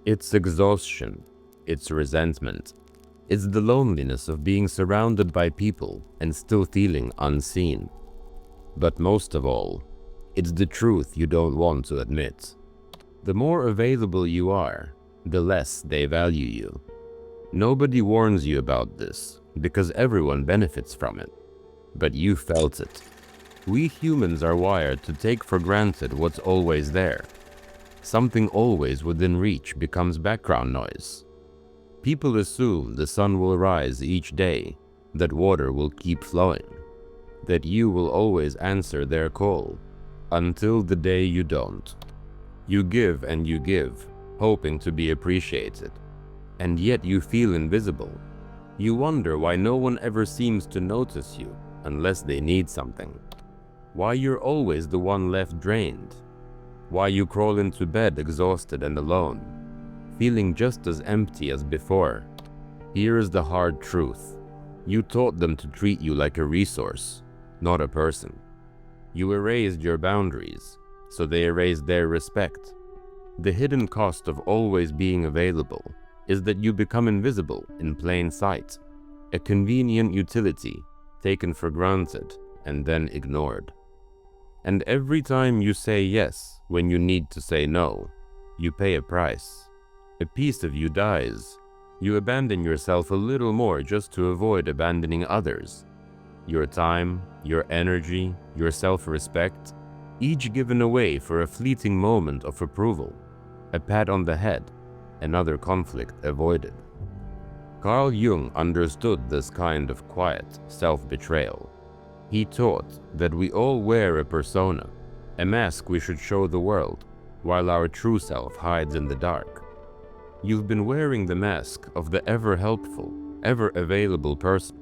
It's exhaustion, it's resentment, it's the loneliness of being surrounded by people and still feeling unseen. But most of all, it's the truth you don't want to admit. The more available you are, the less they value you. Nobody warns you about this because everyone benefits from it, but you felt it. We humans are wired to take for granted what's always there. Something always within reach becomes background noise. People assume the sun will rise each day, that water will keep flowing, that you will always answer their call, until the day you don't. You give and you give, hoping to be appreciated, and yet you feel invisible. You wonder why no one ever seems to notice you unless they need something. Why you're always the one left drained. Why you crawl into bed exhausted and alone, feeling just as empty as before. Here is the hard truth. You taught them to treat you like a resource, not a person. You erased your boundaries, so they erased their respect. The hidden cost of always being available is that you become invisible in plain sight, a convenient utility taken for granted and then ignored. And every time you say yes when you need to say no, you pay a price. A piece of you dies. You abandon yourself a little more just to avoid abandoning others. Your time, your energy, your self-respect, each given away for a fleeting moment of approval, a pat on the head, another conflict avoided. Carl Jung understood this kind of quiet self-betrayal. He taught that we all wear a persona, a mask we should show the world, while our true self hides in the dark. You've been wearing the mask of the ever-helpful, ever-available person,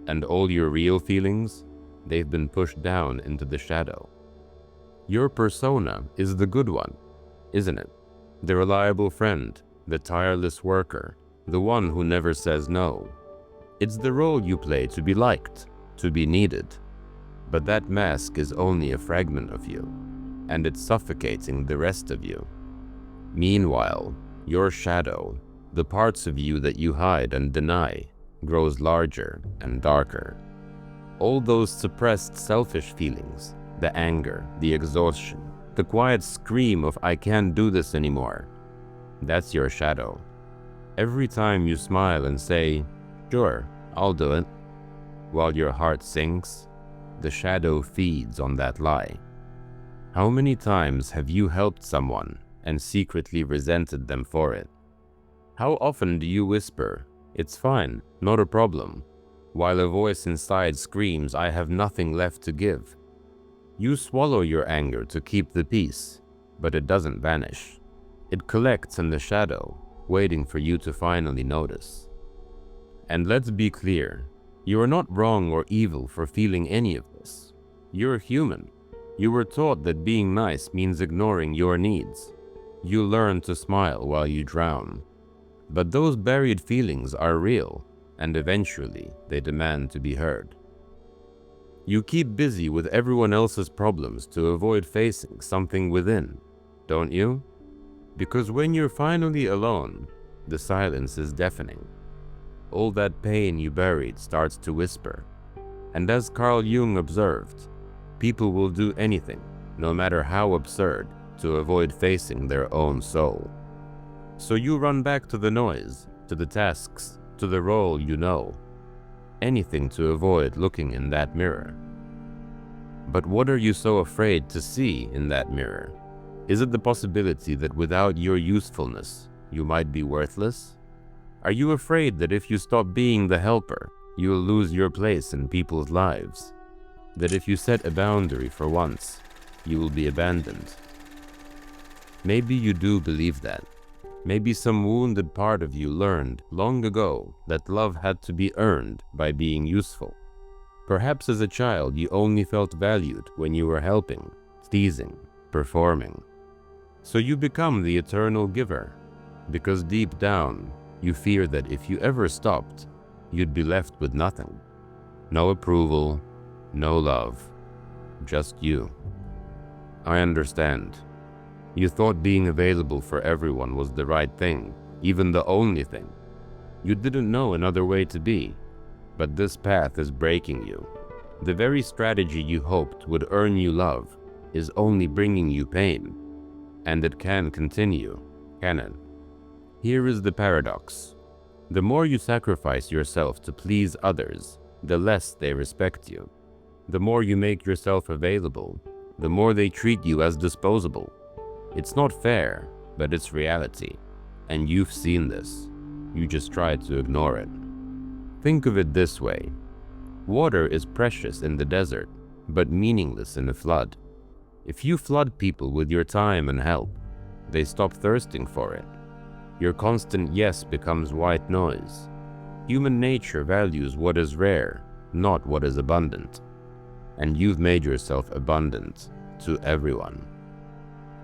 and all your real feelings, they've been pushed down into the shadow. Your persona is the good one, isn't it? The reliable friend, the tireless worker, the one who never says no. It's the role you play to be liked, to be needed. But that mask is only a fragment of you, and it's suffocating the rest of you. Meanwhile, your shadow, the parts of you that you hide and deny, grows larger and darker. All those suppressed selfish feelings, the anger, the exhaustion, the quiet scream of "I can't do this anymore," that's your shadow. Every time you smile and say, "Sure, I'll do it," while your heart sinks, the shadow feeds on that lie. How many times have you helped someone and secretly resented them for it? How often do you whisper, "It's fine, not a problem," while a voice inside screams, "I have nothing left to give"? You swallow your anger to keep the peace, but it doesn't vanish. It collects in the shadow, waiting for you to finally notice. And let's be clear, you are not wrong or evil for feeling any of this. You're human. You were taught that being nice means ignoring your needs. You learn to smile while you drown. But those buried feelings are real, and eventually they demand to be heard. You keep busy with everyone else's problems to avoid facing something within, don't you? Because when you're finally alone, the silence is deafening. All that pain you buried starts to whisper. And as Carl Jung observed, people will do anything, no matter how absurd, to avoid facing their own soul. So you run back to the noise, to the tasks, to the role you know. Anything to avoid looking in that mirror. But what are you so afraid to see in that mirror? Is it the possibility that without your usefulness, you might be worthless? Are you afraid that if you stop being the helper, you will lose your place in people's lives? That if you set a boundary for once, you will be abandoned? Maybe you do believe that. Maybe some wounded part of you learned long ago that love had to be earned by being useful. Perhaps as a child you only felt valued when you were helping, teasing, performing. So you become the eternal giver, because deep down you fear that if you ever stopped, you'd be left with nothing. No approval, no love, just you. I understand. You thought being available for everyone was the right thing, even the only thing. You didn't know another way to be, but this path is breaking you. The very strategy you hoped would earn you love is only bringing you pain, and it can continue, can it? Here is the paradox. The more you sacrifice yourself to please others, the less they respect you. The more you make yourself available, the more they treat you as disposable. It's not fair, but it's reality. And you've seen this. You just try to ignore it. Think of it this way. Water is precious in the desert, but meaningless in a flood. If you flood people with your time and help, they stop thirsting for it. Your constant yes becomes white noise. Human nature values what is rare, not what is abundant. And you've made yourself abundant to everyone.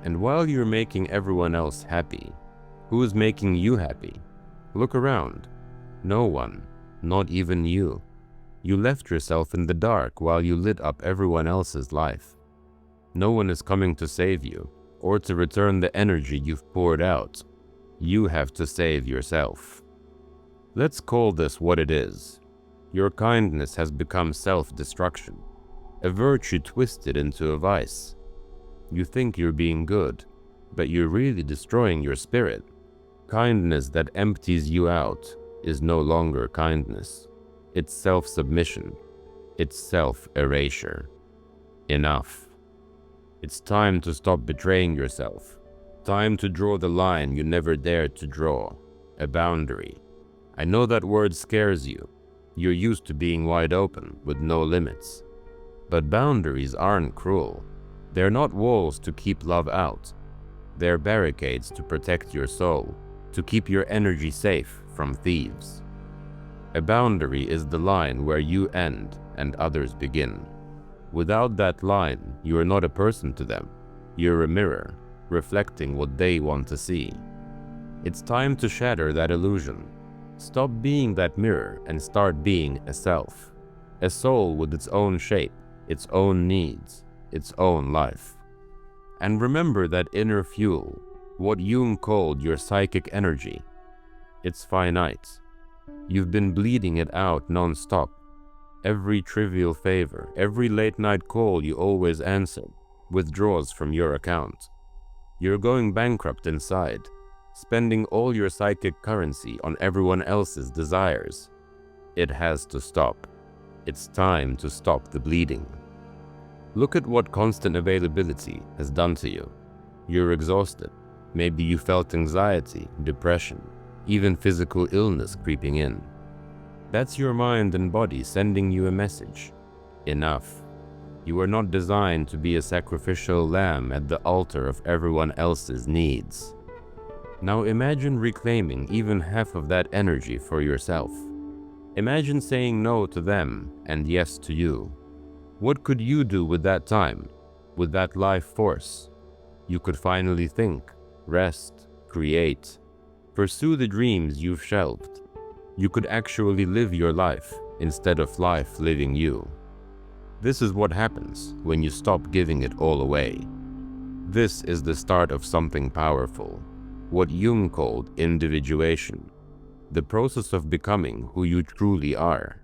And while you're making everyone else happy, who is making you happy? Look around. No one, not even you. You left yourself in the dark while you lit up everyone else's life. No one is coming to save you or to return the energy you've poured out. You have to save yourself. Let's call this what it is. Your kindness has become self-destruction, a virtue twisted into a vice. You think you're being good, but you're really destroying your spirit. Kindness that empties you out is no longer kindness. It's self-submission. It's self-erasure. Enough. It's time to stop betraying yourself. Time to draw the line you never dared to draw. A boundary. I know that word scares you. You're used to being wide open, with no limits. But boundaries aren't cruel. They're not walls to keep love out. They're barricades to protect your soul, to keep your energy safe from thieves. A boundary is the line where you end and others begin. Without that line, you are not a person to them. You're a mirror, reflecting what they want to see. It's time to shatter that illusion. Stop being that mirror and start being a self. A soul with its own shape, its own needs, its own life. And remember that inner fuel, what Jung called your psychic energy. It's finite. You've been bleeding it out non-stop. Every trivial favor, every late-night call you always answered, withdraws from your account. You're going bankrupt inside, spending all your psychic currency on everyone else's desires. It has to stop. It's time to stop the bleeding. Look at what constant availability has done to you. You're exhausted. Maybe you felt anxiety, depression, even physical illness creeping in. That's your mind and body sending you a message. Enough. You are not designed to be a sacrificial lamb at the altar of everyone else's needs. Now imagine reclaiming even half of that energy for yourself. Imagine saying no to them and yes to you. What could you do with that time, with that life force? You could finally think, rest, create, pursue the dreams you've shelved. You could actually live your life instead of life living you. This is what happens when you stop giving it all away. This is the start of something powerful, what Jung called individuation, the process of becoming who you truly are.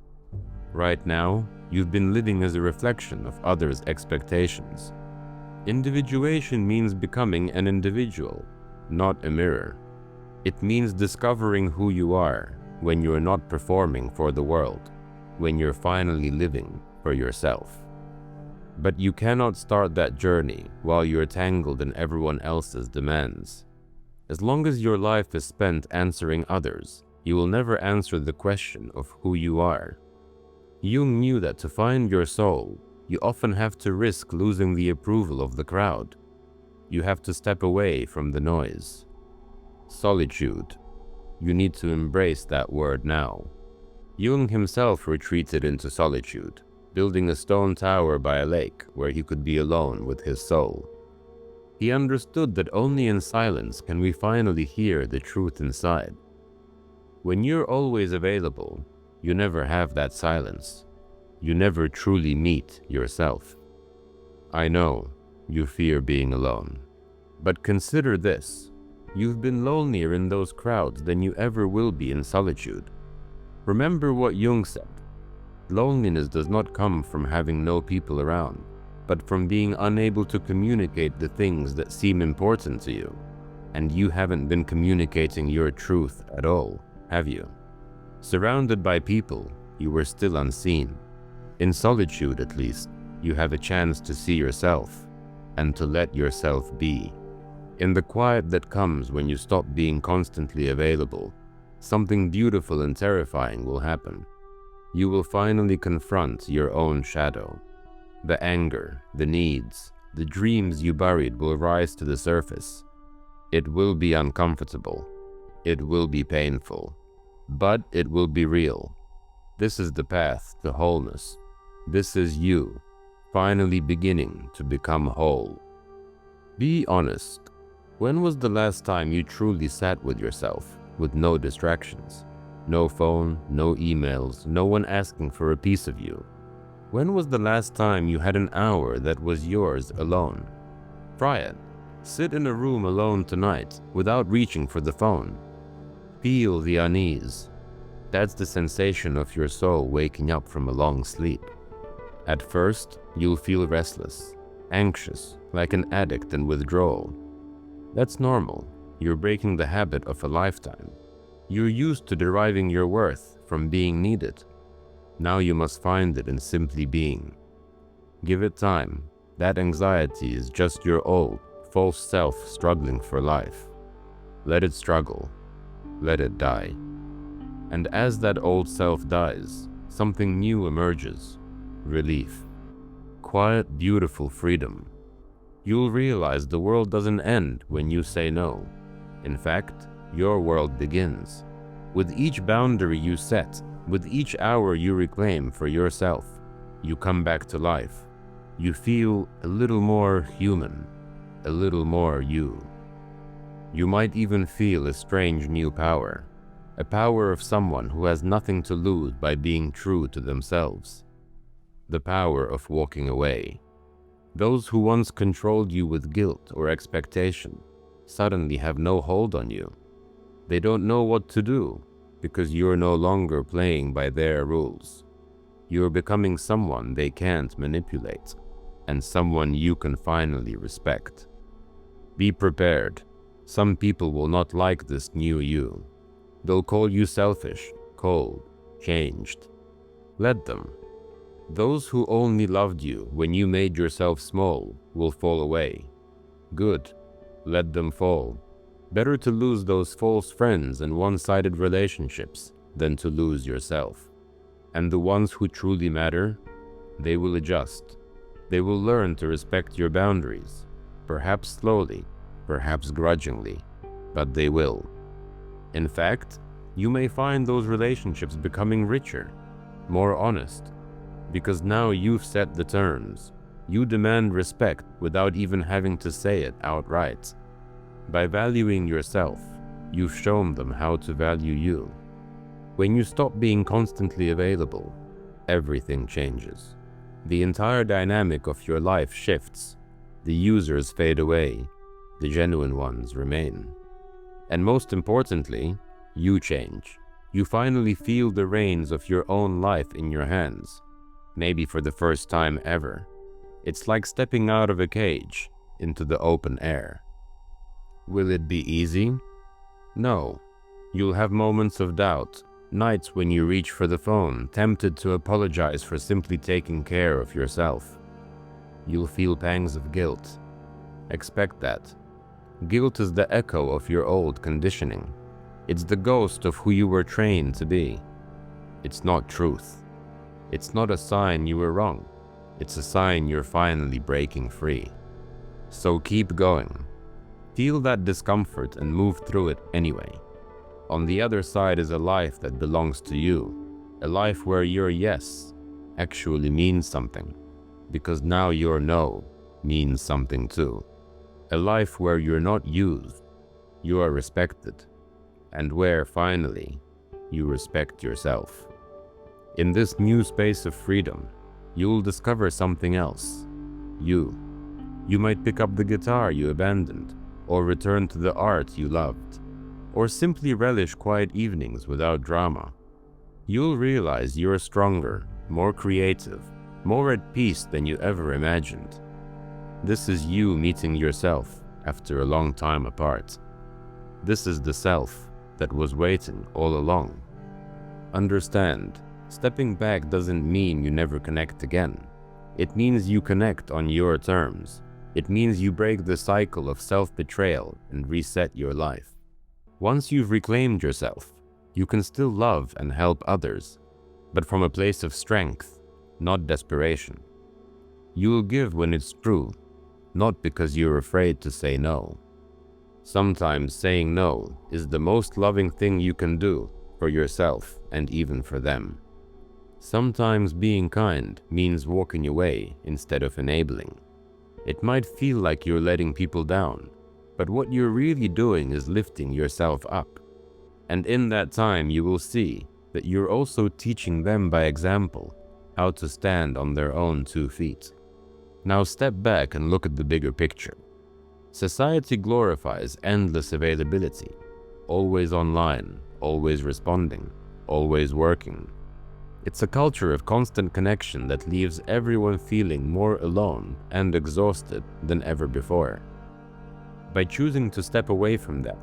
Right now, you've been living as a reflection of others' expectations. Individuation means becoming an individual, not a mirror. It means discovering who you are when you're not performing for the world, when you're finally living for yourself. But you cannot start that journey while you're tangled in everyone else's demands. As long as your life is spent answering others, you will never answer the question of who you are. Jung knew that to find your soul, you often have to risk losing the approval of the crowd. You have to step away from the noise. Solitude. You need to embrace that word now. Jung himself retreated into solitude, building a stone tower by a lake where he could be alone with his soul. He understood that only in silence can we finally hear the truth inside. When you're always available, you never have that silence. You never truly meet yourself. I know you fear being alone, But consider this. You've been lonelier in those crowds than you ever will be in solitude. Remember what Jung said. Loneliness does not come from having no people around, but from being unable to communicate the things that seem important to you. And you haven't been communicating your truth at all, have you? Surrounded by people, you were still unseen. In solitude, at least, you have a chance to see yourself and to let yourself be. In the quiet that comes when you stop being constantly available, something beautiful and terrifying will happen. You will finally confront your own shadow. The anger, the needs, the dreams you buried will rise to the surface. It will be uncomfortable. It will be painful. But it will be real. This is the path to wholeness. This is you, finally beginning to become whole. Be honest. When was the last time you truly sat with yourself, with no distractions? No phone, no emails, no one asking for a piece of you. When was the last time you had an hour that was yours alone? Try it. Sit in a room alone tonight without reaching for the phone. Feel the unease. That's the sensation of your soul waking up from a long sleep. At first, you'll feel restless, anxious, like an addict in withdrawal. That's normal. You're breaking the habit of a lifetime. You're used to deriving your worth from being needed. Now you must find it in simply being. Give it time. That anxiety is just your old, false self struggling for life. Let it struggle. Let it die. And as that old self dies, something new emerges. Relief. Quiet, beautiful freedom. You'll realize the world doesn't end when you say no. In fact, your world begins. With each boundary you set, with each hour you reclaim for yourself, you come back to life. You feel a little more human, a little more you. You might even feel a strange new power, a power of someone who has nothing to lose by being true to themselves. The power of walking away. Those who once controlled you with guilt or expectation suddenly have no hold on you. They don't know what to do because you're no longer playing by their rules. You're becoming someone they can't manipulate and someone you can finally respect. Be prepared. Some people will not like this new you. They'll call you selfish, cold, changed. Let them. Those who only loved you when you made yourself small will fall away. Good. Let them fall. Better to lose those false friends and one-sided relationships than to lose yourself. And the ones who truly matter, they will adjust. They will learn to respect your boundaries. Perhaps slowly, perhaps grudgingly, but they will. In fact, you may find those relationships becoming richer, more honest, because now you've set the terms. You demand respect without even having to say it outright. By valuing yourself, you've shown them how to value you. When you stop being constantly available, everything changes. The entire dynamic of your life shifts. The users fade away, the genuine ones remain. And most importantly, you change. You finally feel the reins of your own life in your hands. Maybe for the first time ever. It's like stepping out of a cage into the open air. Will it be easy? No. You'll have moments of doubt, nights when you reach for the phone, tempted to apologize for simply taking care of yourself. You'll feel pangs of guilt. Expect that. Guilt is the echo of your old conditioning. It's the ghost of who you were trained to be. It's not truth. It's not a sign you were wrong. It's a sign you're finally breaking free. So keep going. Feel that discomfort and move through it anyway. On the other side is a life that belongs to you. A life where your yes actually means something. Because now your no means something too. A life where you're not used, you are respected. And where, finally, you respect yourself. In this new space of freedom, you'll discover something else. You. You might pick up the guitar you abandoned. or return to the art you loved, or simply relish quiet evenings without drama, you'll realize you're stronger, more creative, more at peace than you ever imagined. This is you meeting yourself after a long time apart. This is the self that was waiting all along. Understand, stepping back doesn't mean you never connect again. It means you connect on your terms. It means you break the cycle of self-betrayal and reset your life. Once you've reclaimed yourself, you can still love and help others, but from a place of strength, not desperation. You will give when it's true, not because you're afraid to say no. Sometimes saying no is the most loving thing you can do for yourself and even for them. Sometimes being kind means walking away instead of enabling. It might feel like you're letting people down, but what you're really doing is lifting yourself up. And in that time you will see that you're also teaching them by example how to stand on their own 2 feet. Now step back and look at the bigger picture. Society glorifies endless availability, always online, always responding, always working. It's a culture of constant connection that leaves everyone feeling more alone and exhausted than ever before. By choosing to step away from that,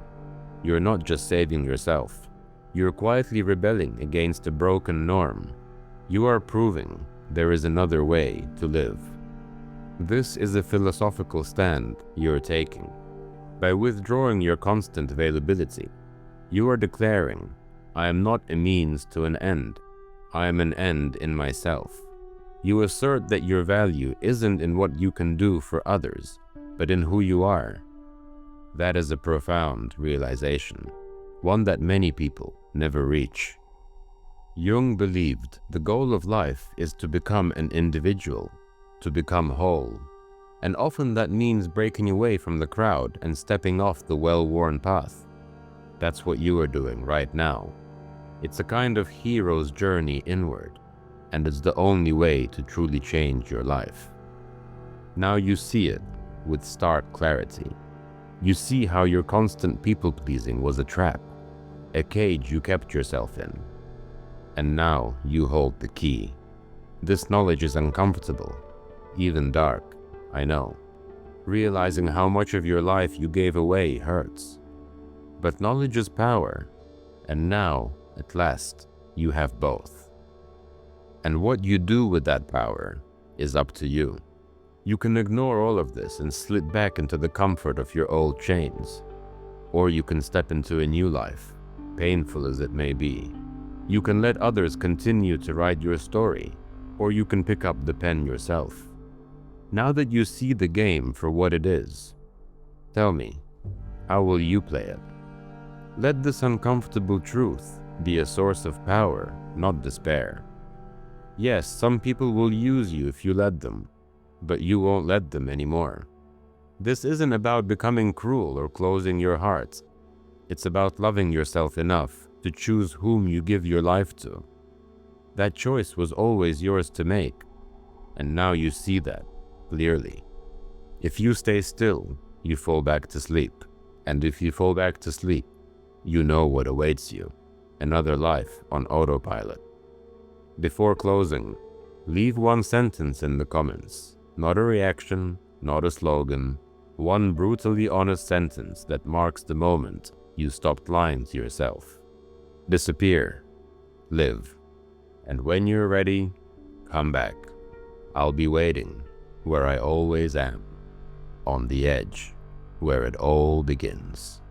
you're not just saving yourself, you're quietly rebelling against a broken norm. You are proving there is another way to live. This is a philosophical stand you're taking. By withdrawing your constant availability, you are declaring, I am not a means to an end. I am an end in myself. You assert that your value isn't in what you can do for others, but in who you are. That is a profound realization, one that many people never reach. Jung believed the goal of life is to become an individual, to become whole, and often that means breaking away from the crowd and stepping off the well-worn path. That's what you are doing right now. It's a kind of hero's journey inward, and it's the only way to truly change your life. Now you see it with stark clarity. You see how your constant people-pleasing was a trap, a cage you kept yourself in. And now you hold the key. This knowledge is uncomfortable, even dark, I know. Realizing how much of your life you gave away hurts. But knowledge is power, and now, at last, you have both. And what you do with that power is up to you. You can ignore all of this and slip back into the comfort of your old chains. Or you can step into a new life, painful as it may be. You can let others continue to write your story, or you can pick up the pen yourself. Now that you see the game for what it is, tell me, how will you play it? Let this uncomfortable truth be a source of power, not despair. Yes, some people will use you if you let them, but you won't let them anymore. This isn't about becoming cruel or closing your heart. It's about loving yourself enough to choose whom you give your life to. That choice was always yours to make, and now you see that clearly. If you stay still, you fall back to sleep, and if you fall back to sleep, you know what awaits you, another life on autopilot. Before closing, leave one sentence in the comments, not a reaction, not a slogan, one brutally honest sentence that marks the moment you stopped lying to yourself. Disappear, live, and when you're ready, come back. I'll be waiting where I always am, on the edge where it all begins.